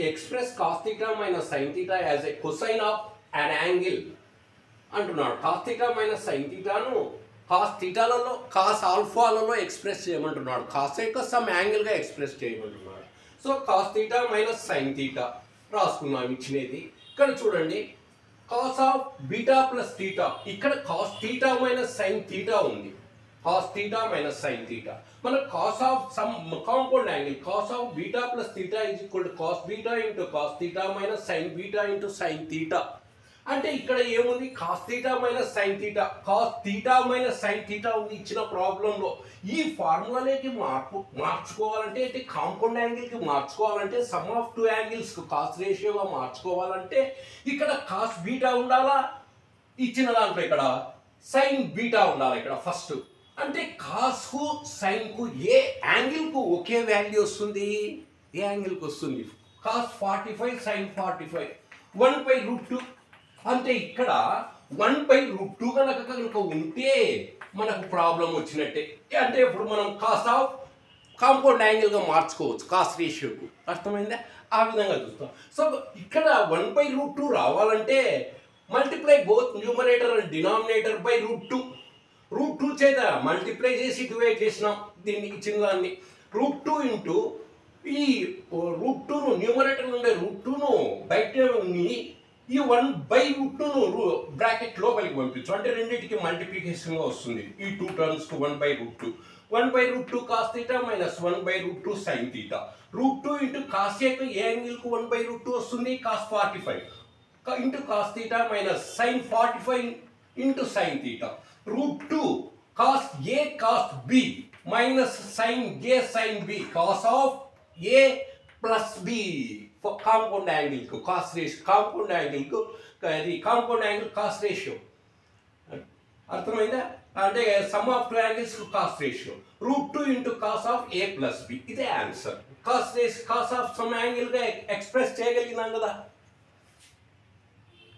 Express cos theta minus sine theta as a cosine of an angle అంటున్నాడు. Cos theta minus sine థీటాను cos థీటాలలో cos ఆల్ఫాలలో express చేయమంటున్నాడు. Cos యొక్క sum యాంగిల్గా ఎక్స్ప్రెస్ చేయమంటున్నాడు. So cos theta minus sine theta రాసుకున్నాం ఇచ్చినది. ఇక్కడ చూడండి cos of beta plus theta, ఇక్కడ cos theta minus sine theta ఉంది. Cos theta minus sine theta మన cos of sum compound angle cos of beta plus theta is equal to cos beta into cos theta minus sine beta into sine theta. అంటే ఇక్కడ ఏముంది cos theta minus sine theta, cos theta minus sine theta ఉంది ఇచ్చిన ప్రాబ్లంలో. ఈ ఫార్ములాలోకి మార్చుకోవాలంటే అంటే కాంపౌండ్ యాంగిల్కి మార్చుకోవాలంటే sum of two angles cos రేషియోగా మార్చుకోవాలంటే ఇక్కడ కాస్ బీటా ఉండాలా, ఇచ్చిన దాంట్లో ఇక్కడ సైన్ బీటా ఉండాలి. ఇక్కడ ఫస్ట్ అంటే కాస్కు సైన్కు ఏ యాంగిల్కు ఒకే వాల్యూ వస్తుంది, ఏ యాంగిల్కి వస్తుంది కాస్ 45 సైన్ 45 1/√2. అంటే ఇక్కడ 1/√2 కనుక ఉంటే మనకు ప్రాబ్లం వచ్చినట్టే. అంటే ఇప్పుడు మనం కాస్ ఆఫ్ కాంపౌండ్ యాంగిల్గా మార్చుకోవచ్చు కాస్ రేషియోకు. అర్థమైందా? ఆ విధంగా చూస్తాం. సో ఇక్కడ 1/√2 రావాలంటే multiply both numerator and denominator by √2. √2 చేత మల్టిప్లై చేసి డివైడ్ చేసినాం దీన్ని ఇచ్చిన దాన్ని. √2 ఇంటూ ఈ √2ను న్యూమరేటర్ ఉండే √2ను బయట ఈ 1/√2ను బ్రాకెట్ లోపలికి పంపించు. అంటే రెండింటికి మల్టిప్లికేషన్గా వస్తుంది. ఈ 2 టర్మ్స్కు 1/√2. 1/√2 cos theta minus 1/√2 sine theta. √2 into cos యొక్క ఏ యాంగిల్కు 1/√2 వస్తుంది cos 45 into cos theta minus sine 45 into sine theta. √2 cos A cos B minus sine A sine B cos of A plus B compound యాంగిల్కు cos ratio, compound యాంగిల్కు అది compound angle cos ratio. అర్థమైందా? అంటే sum of two angles cos ratio. √2 into cos of A plus B ఇదే answer. Cos of sum యాంగిల్గా express చేయగలిగినాం కదా.